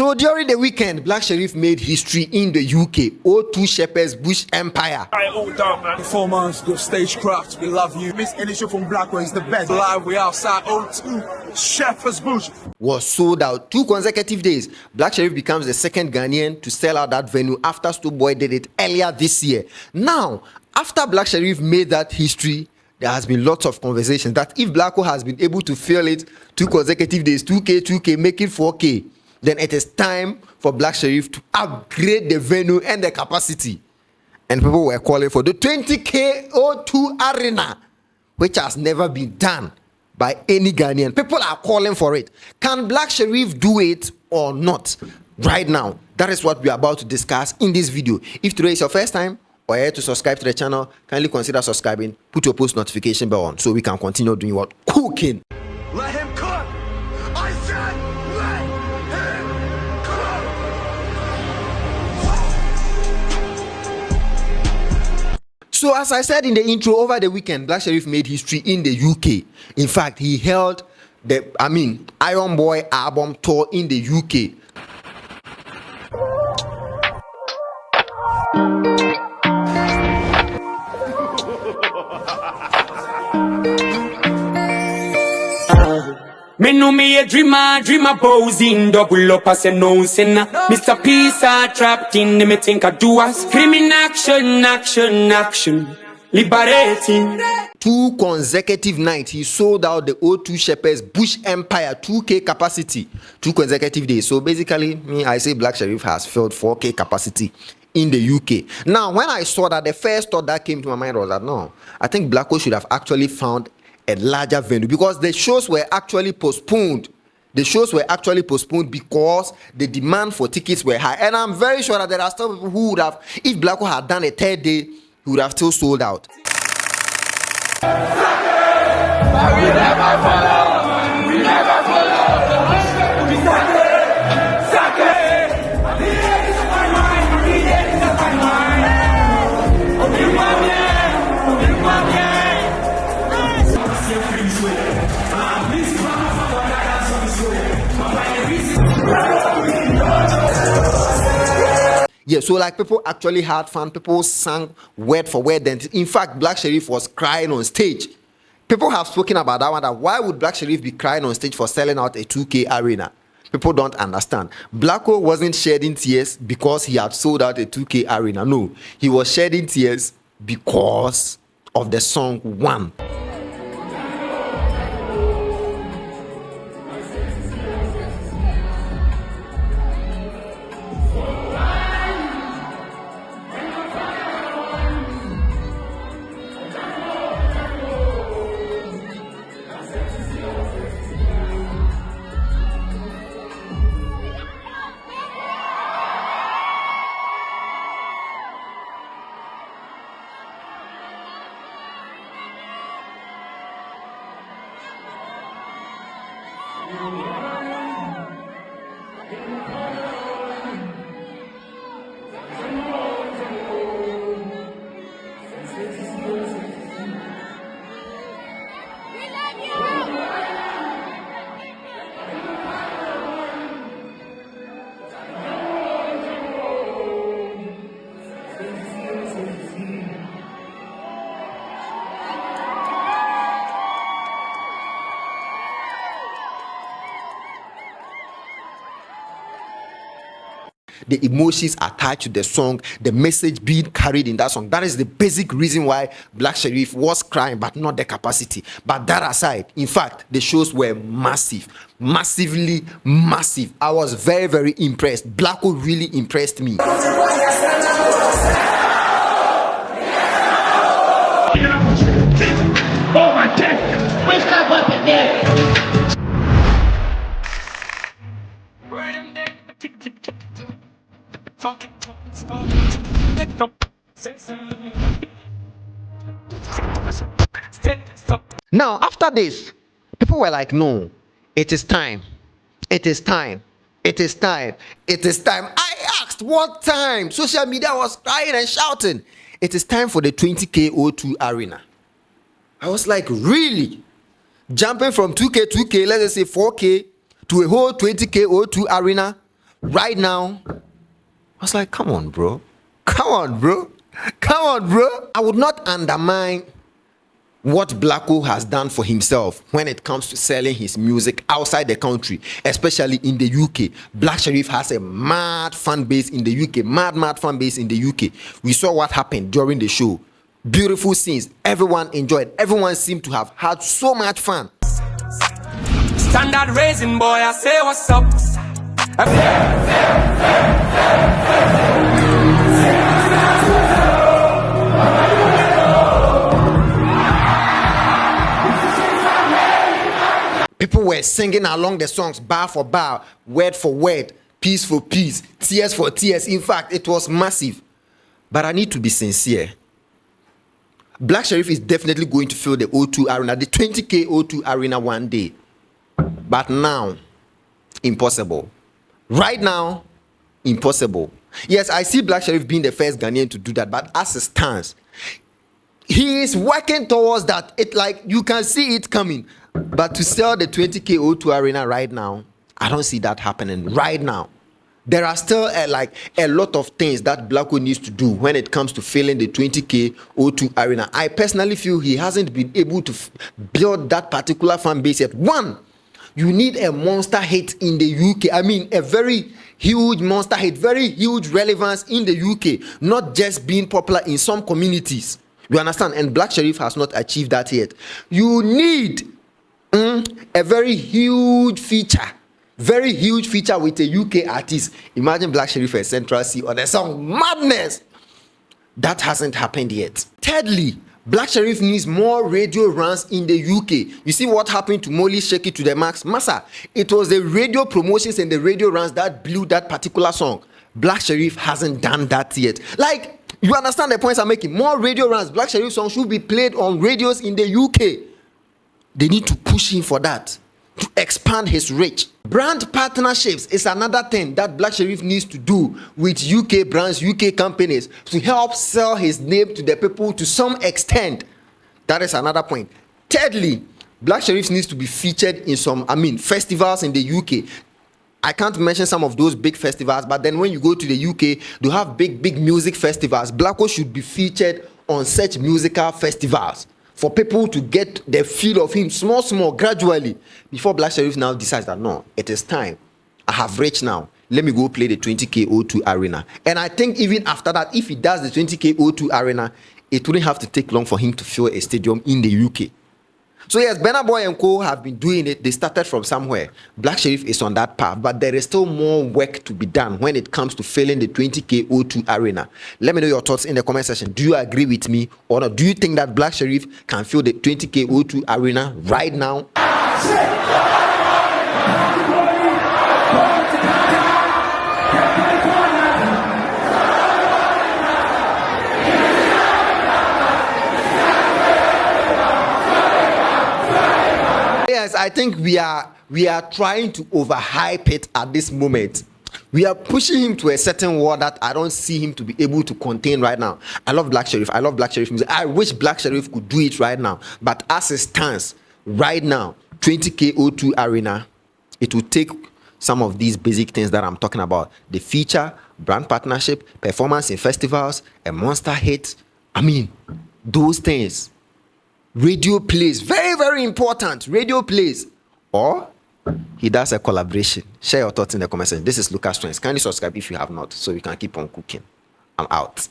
So during the weekend, Black Sherif made history in the UK. O2 Shepherd's Bush Empire. Alright, all done, man. 4 months, got stagecraft. We love you. Miss Initial from Blacko is the best. Live, we outside. O2 Shepherd's Bush Was sold out 2 consecutive days. Black Sherif becomes the second Ghanaian to sell out that venue after Stonebwoy did it earlier this year. Now, after Black Sherif made that history, there has been lots of conversations that if Blacko has been able to fill it 2 consecutive days, 2K, make it 4K, then it is time for Black Sherif to upgrade the venue and the capacity. And people were calling for the 20K O2 Arena, which has never been done by any Ghanaian. People are calling for it. Can Black Sherif do it or not? Right now, that is what we are about to discuss in this video. If today is your first time or here to subscribe to the channel, kindly consider subscribing, put your post notification bell on so we can continue doing what? Cooking. Let him cook. I said let him cook. So as I said in the intro, over the weekend, Black Sherif made history in the UK. In fact, he held the Iron Boy album tour in the UK. Me know me a dreamer posing, double up as a nose in Mr. Peace are trapped in me think I do a screaming action, liberating. 2 consecutive nights, he sold out the O2 Shepherd's Bush Empire 2K capacity, 2 consecutive days. So basically, I say Black Sherif has filled 4K capacity in the UK. Now, when I saw that, the first thought that came to my mind was that no, I think Blacko should have actually found a larger venue because the shows were actually postponed. The shows were actually postponed because the demand for tickets were high. And I'm very sure that there are still people who would have, if Blacko had done a 3rd day, he would have still sold out. Yeah, so like people actually had fun. People sang word for word. And in fact, Black Sherif was crying on stage. People have spoken about that one. That why would Black Sherif be crying on stage for selling out a 2K arena? People don't understand. Blacko wasn't shedding tears because he had sold out a 2K arena. No, he was shedding tears because of the song One. The emotions attached to the song, the message being carried in that song. That is the basic reason why Black Sherif was crying, but not the capacity. But that aside, in fact, the shows were massive, massively massive. I was very, very impressed. Blacko really impressed me. Oh my God! Where's that weapon there? Now, after this, people were like, no, it is time. It is time. It is time. It is time. I asked what time. Social media was crying and shouting. It is time for the 20K O2 arena. I was like, really? Jumping from 2K, let's just say 4K, to a whole 20K O2 arena Right now, I was like, come on, bro. Come on, bro. Come on, bro. I would not undermine what Blacko has done for himself when it comes to selling his music outside the country, especially in the UK. Black Sherif has a mad fan base in the UK, mad fan base in the UK. We saw what happened during the show. Beautiful scenes. Everyone enjoyed. Everyone seemed to have had so much fun. Standard raising boy, I say what's up. People were singing along the songs, bar for bar, word for word, piece for piece, tears for tears. In fact, it was massive. But I need to be sincere. Black Sherif is definitely going to fill the O2 Arena, the 20K O2 Arena one day. But now, impossible. Right now, impossible. Yes, I see Black Sherif being the first Ghanaian to do that, but as it stands, he is working towards that. It like you can see it coming. But to sell the 20K O2 Arena right now, I don't see that happening right now. There are still a lot of things that Blacko needs to do when it comes to filling the 20K O2 Arena. I personally feel he hasn't been able to build that particular fan base yet. One, you need a monster hit in the UK. I mean, a very huge monster hit, very huge relevance in the UK, not just being popular in some communities. You understand? And Black Sherif has not achieved that yet. You need a very huge feature with a UK artist. Imagine Black Sherif as Central C on a song Madness. That hasn't happened yet. Thirdly, Black Sherif needs more radio runs in the UK. You see what happened to Molly Shake It to the Max? Massa, it was the radio promotions and the radio runs that blew that particular song. Black Sherif hasn't done that yet. Like, you understand the points I'm making? More radio runs. Black Sherif songs should be played on radios in the UK. They need to push him for that, to expand his reach. Brand partnerships is another thing that Black Sherif needs to do with UK brands, UK companies, to help sell his name to the people to some extent. That is another point. Thirdly, Black Sherif needs to be featured in some, festivals in the UK. I can't mention some of those big festivals, but then when you go to the UK, they have big music festivals. Blacko should be featured on such musical festivals for people to get the feel of him small, gradually, before Black Sherif now decides that, no, it is time. I have reached now. Let me go play the 20K O2 Arena. And I think even after that, if he does the 20K O2 Arena, it wouldn't have to take long for him to fill a stadium in the UK. So yes, Burna Boy and Co have been doing it. They started from somewhere. Black Sherif is on that path, but there is still more work to be done when it comes to filling the 20K O2 Arena. Let me know your thoughts in the comment section. Do you agree with me or not? Do you think that Black Sherif can fill the 20K O2 Arena right now? Yes, I think we are trying to overhype it at this moment. We are pushing him to a certain wall that I don't see him to be able to contain right now. I love Black Sherif. I love Black Sherif music. I wish Black Sherif could do it right now. But as it stands right now, 20K O2 Arena, it will take some of these basic things that I'm talking about. The feature, brand partnership, performance in festivals, a monster hit. Those things. Radio plays, very important. Radio plays, or he does a collaboration. Share your thoughts in the comment section. This is Lucas Trendz. Kindly subscribe if you have not, so you can keep on cooking. I'm out.